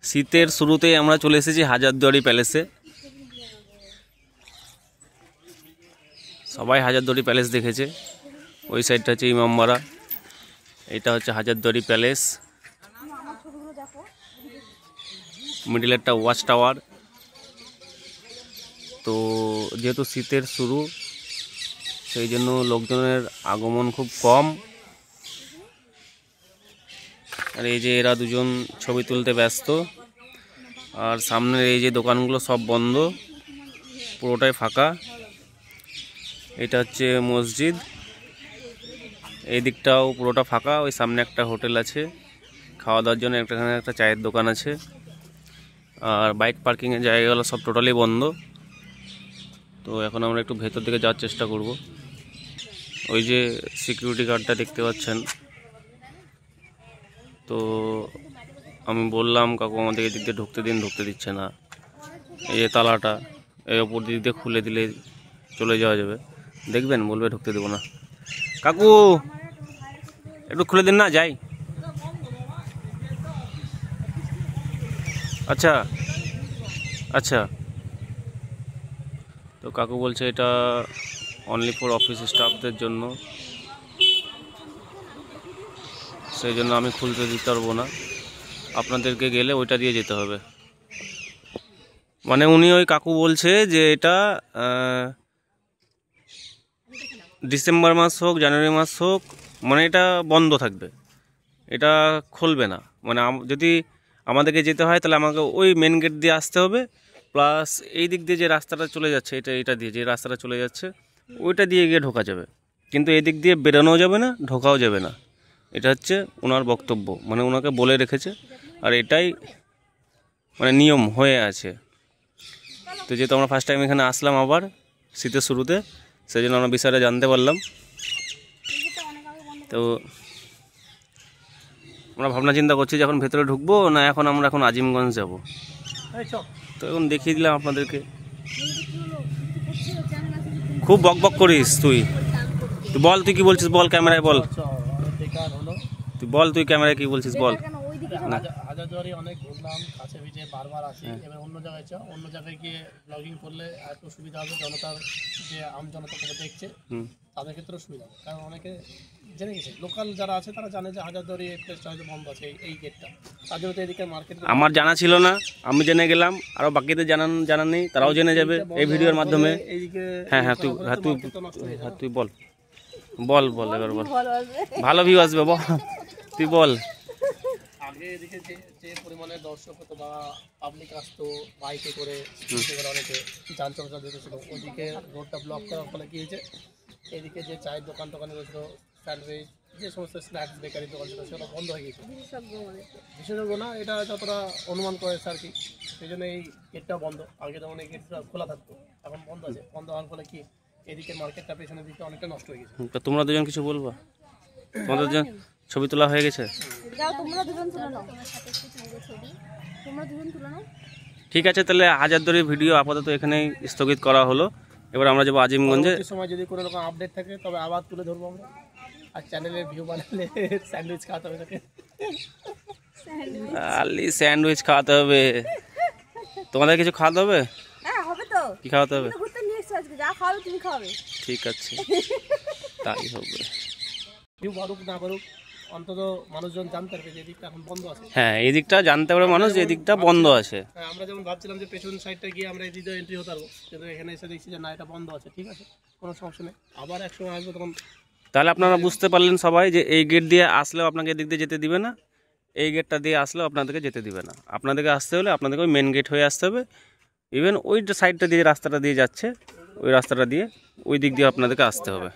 শীতের শুরুতেই আমরা চলে এসেছি হাজারদুয়ারি প্যালেসে। সবাই হাজারদুয়ারি প্যালেস দেখেছে। ওই সাইডটা হচ্ছে ইমামবাড়া, এটা হচ্ছে হাজারদুয়ারি প্যালেস। মিডিল একটা ওয়াচ টাওয়ার। তো যেহেতু শীতের শুরু, সেই জন্য লোকজনের আগমন খুব কম। আর এই যে এরা দুজন ছবি তুলতে ব্যস্ত, আর সামনের এই যে দোকানগুলো সব বন্ধ, পুরোটাই ফাঁকা। এটা হচ্ছে মসজিদ, এই দিকটাও পুরোটা ফাঁকা। ওই সামনে একটা হোটেল আছে খাওয়া দাওয়ার জন্য, এখানে একটা চায়ের দোকান আছে। আর বাইক পার্কিংয়ের জায়গাগুলো সব টোটালি বন্ধ। তো এখন আমরা একটু ভেতর দিকে যাওয়ার চেষ্টা করব। ওই যে সিকিউরিটি গার্ডটা দেখতে পাচ্ছেন, তো আমি বললাম কাকু আমাদের এই দিক দিয়ে ঢুকতে দিন, ঢুকতে দিচ্ছে না। এই যে তালাটা, এই ওপর দিক দিয়ে খুলে দিলে চলে যাওয়া যাবে। দেখবেন বলবে ঢুকতে দেবো না। কাকু একটু খুলে দিন না, যাই। আচ্ছা আচ্ছা, তো কাকু বলছে এটা অনলি ফর অফিস স্টাফদের জন্য, সেই জন্য আমি খুলতে দিতে পারবো না, আপনাদেরকে গেলে ওইটা দিয়ে যেতে হবে। মানে উনি ওই কাকু বলছে যে এটা ডিসেম্বর মাস হোক, জানুয়ারি মাস হোক, মানে এটা বন্ধ থাকবে, এটা খুলবে না। মানে যদি আমাদেরকে যেতে হয় তাহলে আমাকে ওই মেন গেট দিয়ে আসতে হবে, প্লাস এই দিক দিয়ে যে রাস্তাটা চলে যাচ্ছে, এটা দিয়ে যে রাস্তাটা চলে যাচ্ছে ওইটা দিয়ে গিয়ে ঢোকা যাবে। কিন্তু এই দিক দিয়ে বেরোনোও যাবে না, ঢোকাও যাবে না। এটা হচ্ছে ওনার বক্তব্য, মানে ওনাকে বলে রেখেছে, আর এটাই মানে নিয়ম হয়ে আছে। তো যেহেতু আমরা ফার্স্ট টাইম এখানে আসলাম আবার শীতের শুরুতে, সেই জন্য আমরা বিষয়টা জানতে পারলাম। তো আমরা ভাবনা চিন্তা করছি যে এখন ভেতরে ঢুকবো না এখন আজিমগঞ্জ যাব। তো এখন দেখিয়ে দিলাম আপনাদেরকে। খুব বক বক করিস তুই বল, তুই কি বলছিস বল, ক্যামেরায় বল, তুই বল, তুই ক্যামেরায় কি বলছিস বল। হাজারদুয়ারি অনেক ঘুরলাম, কাছে পিঠে বারবার আসি। এবার অন্য জায়গায় অন্য জায়গায় গিয়ে ব্লগিং করলে একটু সুবিধা হবে, জনতার যে জনতা দেখছে তাদের ক্ষেত্রেও সুবিধা হবে। কারণ অনেকে জেনে গেছে, লোকাল যারা আছে তারা জানে যে হাজারদুয়ারি এই প্লেসটা হয়তো বন্ধ আছে, এই গেটটা। তার জন্য তো এদিকে মার্কেট আমার জানা ছিল না, আমি জেনে গেলাম, আরও বাকিদের জানা নেই, তারাও জেনে যাবে এই ভিডিওর মাধ্যমে। এইদিকে তুই বল বল বল এবার বল, ভালো ভিউ আসবে, বল তুই বল। আগে এদিকে যে পরিমাণে দর্শক হতো বা পাবলিক আসতো বাইকে করে, অনেকে যান চলাচল দিতেছিল, ওদিকে রোডটা ব্লক করার ফলে কি হয়েছে, এদিকে যে চায়ের দোকান রয়েছিল, স্যান্ডউইচ, যে সমস্ত স্ন্যাক্স বেকারি দোকান ছিল সেগুলো বন্ধ হয়ে গেছে। বিশেষজ্ঞ না, এটা যতটা অনুমান করেছে আর কি, সেই জন্য এই গেটটা বন্ধ। আগে যেমন এই গেটটা খোলা থাকতো, এখন বন্ধ আছে। বন্ধ হওয়ার ফলে কি এদিকে মার্কেটটা পেছনের দিকটা অনেকটা নষ্ট হয়ে গেছে। তোমরা দুজন কিছু বলবা? তোমাদের দুজন ছবি তোলা হয়ে গেছে? ঠিক আছে, তাহলে হাজারদুয়ারি ভিডিও আপাতত এখানেই স্থগিত করা হলো। এবার আমরা যাবো আজিমগঞ্জে। সময় যদি কোনো রকম আপডেট থাকে তবে আবার তুলে ধরবো আমরা। আর চ্যানেলে ভিউ বানালে স্যান্ডউইচ খাওয়াতে হবে তাকে। স্যান্ডউইচ খাওয়াতে হবে। তোমাদের কিছু খাওয়াতে হবে? হ্যাঁ হবে তো। কি খাওয়াতে হবে? ঘুরতে নিয়ে এসেছো আজকে, যা খাওয়াবে তুমি খাওয়াবে। ঠিক আছে, তাই হবে। ভিউ বাড়ুক না বাড়ুক, অন্তত মানুষজন জানতে পারবে যে এদিকটা এখন বন্ধ আছে। হ্যাঁ, এই দিকটা জানতে পারবে মানুষ যে এদিকটা বন্ধ আছে। আমরা যেমন ভাবছিলাম যে পেছন সাইডটা গিয়ে আমরা এদিকে এন্ট্রি হতে পারবো, কিন্তু এখানে এসে দেখছি যে না, এটা বন্ধ আছে। ঠিক আছে, কোনো সমস্যা নেই, আবার একসময় আসবো তখন। তাহলে আপনারা বুঝতে পারলেন সবাই যে এই গেট দিয়ে আসলেও আপনাকে এদিক দিয়ে যেতে দিবে না, এই গেটটা দিয়ে আসলেও আপনাদেরকে যেতে দিবে না। আপনাদেরকে আসতে হলে আপনাদেরকে ওই মেন গেট হয়ে আসতে হবে। ইভেন ওই সাইডটা দিয়ে রাস্তাটা দিয়ে যাচ্ছে, ওই রাস্তাটা দিয়ে ওই দিক দিয়ে আপনাদেরকে আসতে হবে।